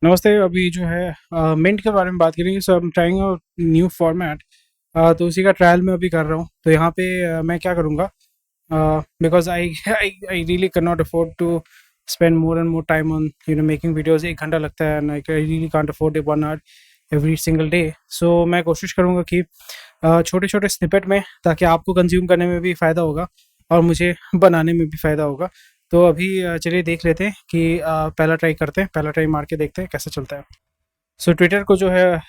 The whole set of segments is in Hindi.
नमस्ते। अभी जो है मिंट के बारे में बात करेंगे। So I am trying a new format. तो उसी का ट्रायल मैं अभी कर रहा हूँ। तो यहाँ पे मैं क्या करूँगा, because I I really can not afford to spend more and more time on making videos. 1 घंटा लगता है and I really can't afford 1 hour every single day. So मैं कोशिश करूँगा कि छोटे छोटे स्निपेट में, ताकि आपको कंज्यूम करने में भी फ़ायदा होगा और मुझे बनाने में भी फ़ायदा होगा। तो अभी चलिए देख लेते हैं कि पहला ट्राई करते हैं, पहला ट्राई मार के देखते हैं कैसा चलता है। सो ट्विटर को जो है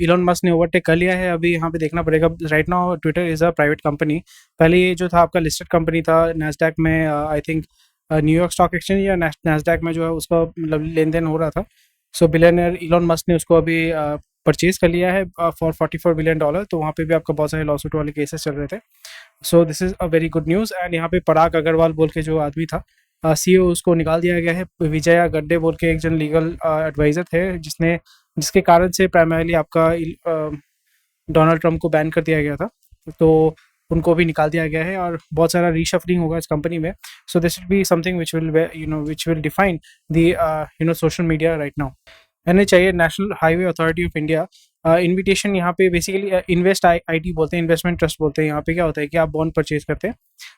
इलॉन मस्क ने ओवरटेक कर लिया है। अभी यहाँ पे देखना पड़ेगा। Right now Twitter is a private company. पहले ये जो था आपका लिस्टेड कंपनी था नैस्डैक में। I think New York stock exchange या नैस्डैक में जो है उसका मतलब लेन देन हो रहा था। सो बिलियनर इलॉन मस्क ने उसको अभी परचेज कर लिया है फॉर $44 बिलियन। तो वहाँ पे भी आपका बहुत सारे लॉसूट वाले केसेस चल रहे थे। So this is a very good news. And यहाँ पे पराग अग्रवाल बोल के जो आदमी था, सीईओ, उसको निकाल दिया गया है। विजया गड्डे बोल के एक जन लीगल एडवाइज़र थे, जिसके कारण से प्राइमरीली आपका डोनाल्ड ट्रंप को बैन कर दिया गया था। तो उनको भी निकाल दिया गया है और बहुत सारा रीशफलिंग होगा इस कंपनी में। So this will be something which will define the social media right now. मैंने चाहिए national Highway Authority of India invitation. यहाँ पे बेसिकली इन्वेस्ट आईटी बोलते हैं, इन्वेस्टमेंट ट्रस्ट बोलते हैं। यहाँ पे क्या होता है कि आप बॉन्ड परचेज करते हैं।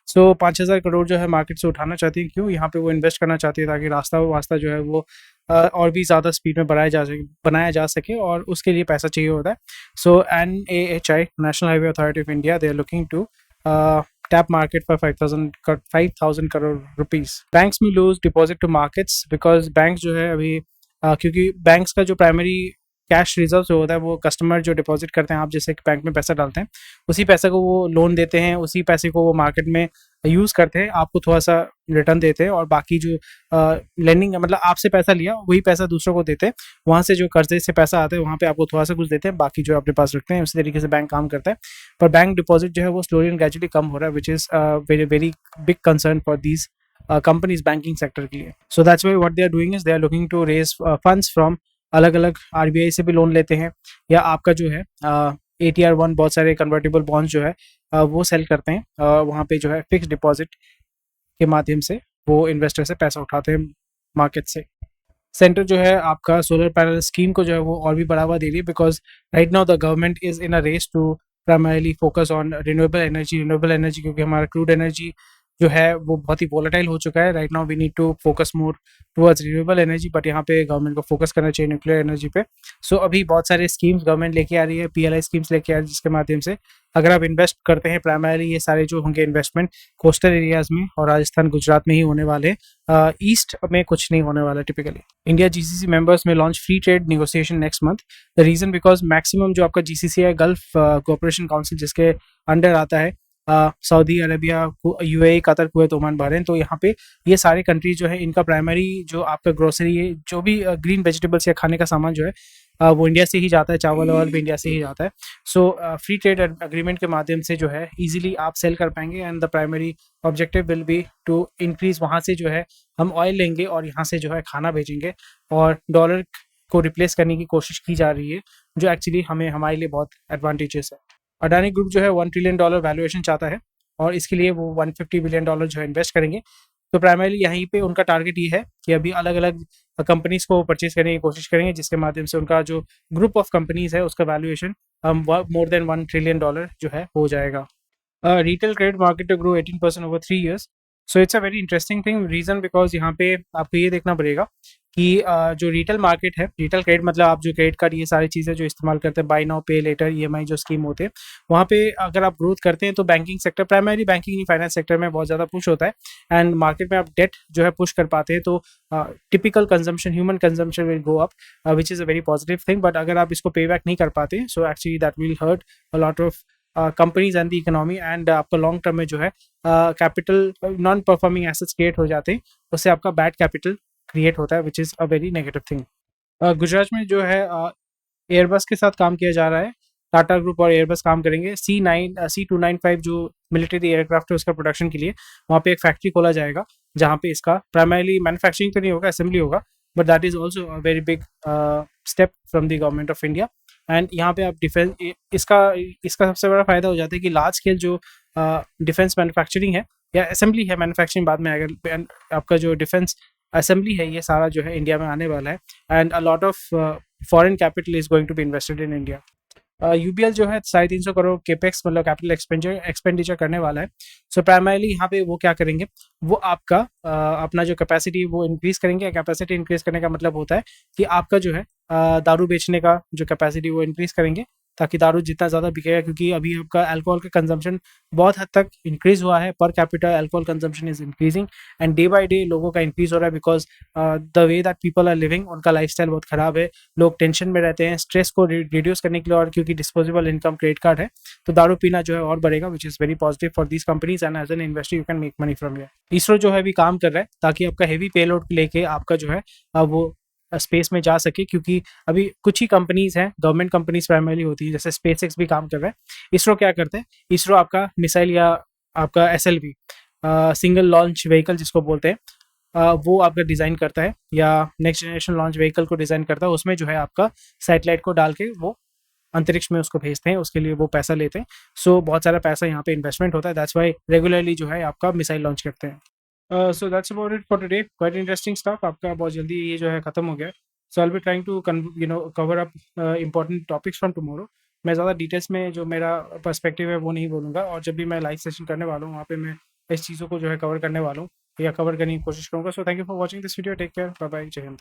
सो 5,000 करोड़ जो है मार्केट से उठाना चाहती है। क्यों? यहाँ पे वो इन्वेस्ट करना चाहती है ताकि रास्ता वास्ता जो है वो और भी ज़्यादा स्पीड में बनाया जा सके और उसके लिए पैसा चाहिए होता है। So NAHI, National Highway Authority of India, they are looking to tap market for 5,000 crore rupees. Banks में loose deposit to markets because bank जो है अभी क्योंकि बैंक्स का जो प्राइमरी कैश रिजर्व जो होता है वो कस्टमर जो डिपॉजिट करते हैं, आप जैसे बैंक में पैसा डालते हैं, उसी पैसे को वो लोन देते हैं, उसी पैसे को वो मार्केट में यूज़ करते हैं, आपको थोड़ा सा रिटर्न देते हैं और बाकी जो लेंडिंग मतलब आपसे पैसा लिया वही पैसा दूसरों को देते हैं। वहाँ से जो कर्जे से पैसा आता है वहाँ पे आपको थोड़ा सा कुछ देते हैं, बाकी जो अपने पास रखते हैं। उसी तरीके से बैंक काम करता है। पर बैंक डिपॉजिट जो है वो स्लोली एंड ग्रेजुअली कम हो रहा है, which is very very big concern for these companies banking sector के लिए। So that's why what they are doing is they are looking to raise funds from अलग अलग आरबीआई से भी लोन लेते हैं, या आपका जो है ATR1 बहुत सारे कन्वर्टेबल बॉन्ड्स जो है वो सेल करते हैं। वहाँ पे जो है फिक्स डिपॉजिट के माध्यम से वो इन्वेस्टर से पैसा उठाते हैं मार्केट से। सेंटर जो है आपका सोलर पैनल स्कीम को जो है वो और भी बढ़ावा दे रही है, because right now the government is in a race to primarily focus on renewable energy क्योंकि हमारा क्रूड एनर्जी जो है वो बहुत ही वोलेटाइल हो चुका है। Right now we need to focus more towards renewable energy, but यहाँ पे गवर्नमेंट को फोकस करना चाहिए न्यूक्लियर एनर्जी पे। सो अभी बहुत सारे स्कीम्स गवर्नमेंट लेके आ रही है, PLI स्कीम्स लेके आ रही है, जिसके माध्यम से अगर आप इन्वेस्ट करते हैं, प्राइमरीली ये सारे जो होंगे इन्वेस्टमेंट कोस्टल एरियाज में और राजस्थान गुजरात में ही होने वाले, ईस्ट में कुछ नहीं होने वाला टिपिकली। इंडिया GCC मेंबर्स में launch free trade negotiation next month. The reason because maximum जो आपका GCC है, गल्फ कोऑपरेशन काउंसिल, जिसके अंडर आता है Saudi Arabia, UAE, Qatar, Kuwait, Oman, Bahrain. तो यहाँ पे ये सारे कंट्रीज जो है इनका प्राइमरी जो आपका ग्रोसरी है, जो भी ग्रीन वेजिटेबल्स या खाने का सामान जो है वो इंडिया से ही जाता है, चावल वावल भी इंडिया से ही जाता है। सो फ्री ट्रेड अग्रीमेंट के माध्यम से जो है इजीली आप सेल कर पाएंगे and the primary objective will be to increase. वहाँ से जो है हम ऑयल लेंगे और यहाँ से जो है खाना भेजेंगे और डॉलर को रिप्लेस करने की कोशिश की जा रही है, जो एक्चुअली हमारे लिए बहुत एडवांटेजेस है। अडानी ग्रुप जो है $1 ट्रिलियन वैल्यूएशन चाहता है और इसके लिए वो $150 बिलियन जो है इन्वेस्ट करेंगे। तो प्राइमरीली यहीं पे उनका टारगेट ये है कि अभी अलग अलग कंपनीज को परचेज करने की कोशिश करेंगे, जिसके माध्यम से उनका जो ग्रुप ऑफ कंपनीज है उसका वैल्यूएशन मोर देन $1 ट्रिलियन जो है हो जाएगा। Retail credit market to grow 18% over 3 years. So it's a very interesting thing. Reason because यहाँ पे आपको ये देखना पड़ेगा कि जो रिटेल मार्केट है, रिटेल क्रेडिट मतलब आप जो क्रेडिट कार्ड ये सारी चीज़ें जो इस्तेमाल करते हैं, बाय नाउ पे लेटर, EMI जो स्कीम होते हैं, वहाँ पे अगर आप ग्रोथ करते हैं तो बैंकिंग सेक्टर, प्राइमरी बैंकिंग ही फाइनेंस सेक्टर में बहुत ज़्यादा पुश होता है एंड मार्केट में आप डेट जो है पुश कर पाते हैं। तो typical consumption, human consumption will go up, which is a very positive thing. But अगर आप इसको पे बैक नहीं कर पाते, so actually that will hurt a lot of companies and the economy and आपका लॉन्ग टर्म में जो है capital non performing assets create हो जाते हैं, उससे आपका बैड कैपिटल क्रिएट होता है, which is a very negative thing. Gujarat में जो है एयरबस के साथ काम किया जा रहा है। टाटा ग्रुप और एयरबस काम करेंगे। C295 जो मिलिट्री एयरक्राफ्ट है उसका प्रोडक्शन के लिए वहाँ पे एक फैक्ट्री खोला जाएगा, जहाँ पे इसका प्राइमरीली मैन्युफैक्चरिंग तो नहीं होगा, असेंबली होगा, but that is also a very big step from the government of India. And यहाँ पे आप डिफेंस, इसका इसका सबसे बड़ा फ़ायदा हो जाता है कि लार्ज स्केल जो डिफेंस मैन्युफैक्चरिंग है या असेंबली है, मैन्युफैक्चरिंग बाद में आएगा, आपका जो डिफेंस असेंबली है, ये सारा जो है इंडिया में आने वाला है, and a lot of foreign capital is going to be invested in India. UBL जो है 350 करोड़ केपेक्स मतलब कैपिटल एक्सपेंडिचर करने वाला है। सो प्राइमरली यहाँ पे वो क्या करेंगे, वो आपका अपना जो कैपेसिटी वो इंक्रीज करेंगे। कैपेसिटी इंक्रीज करने का मतलब होता है कि आपका जो है दारू बेचने का जो कैपेसिटी वो इंक्रीज करेंगे, ताकि दारू जितना ज़्यादा बिकेगा, क्योंकि अभी आपका अल्कोहल का कंजम्पशन बहुत हद तक इंक्रीज हुआ है। Per capita alcohol consumption is increasing, and day by day लोगों का इंक्रीज हो रहा है, because the way that people are living, उनका लाइफस्टाइल बहुत ख़राब है। लोग टेंशन में रहते हैं, स्ट्रेस को रिड्यूस करने के लिए, और क्योंकि डिस्पोजेबल इनकम क्रेडिट कार्ड है, तो दारू पीना जो है और बढ़ेगा, which is very positive for these companies, and as an investor you can make money from here. ISRO जो है अभी काम कर रहा है ताकि आपका हेवी पेलोड लेके आपका जो है वो स्पेस में जा सके, क्योंकि अभी कुछ ही कंपनीज हैं, गवर्नमेंट कंपनीज प्राइमरली होती है, जैसे स्पेस एक्स भी काम कर रहा है। इसरो क्या करते हैं, इसरो आपका मिसाइल या आपका SLV सिंगल लॉन्च व्हीकल जिसको बोलते हैं, वो आपका डिज़ाइन करता है, या नेक्स्ट जनरेशन लॉन्च व्हीकल को डिज़ाइन करता है। उसमें जो है आपका सैटेलाइट को डाल के वो अंतरिक्ष में उसको भेजते हैं, उसके लिए वो पैसा लेते हैं। सो बहुत सारा पैसा यहाँ पे इन्वेस्टमेंट होता है, दैट्स वाई रेगुलरली जो है आपका मिसाइल लॉन्च करते हैं। So that's about it for today, quite interesting stuff. आपका बहुत जल्दी ये जो है खत्म हो गया। So I will be trying to cover up important topics from tomorrow. मैं ज़्यादा डिटेल्स में जो मेरा पर्सपेक्टिव है वो नहीं बोलूँगा, और जब भी मैं लाइव सेशन करने वाला हूँ वहाँ पे मैं इस चीज़ों को जो है कवर करने वाला हूँ या कवर करने की कोशिश करूँगा। So thank you for watching this video, take care, bye bye, जय हिंद।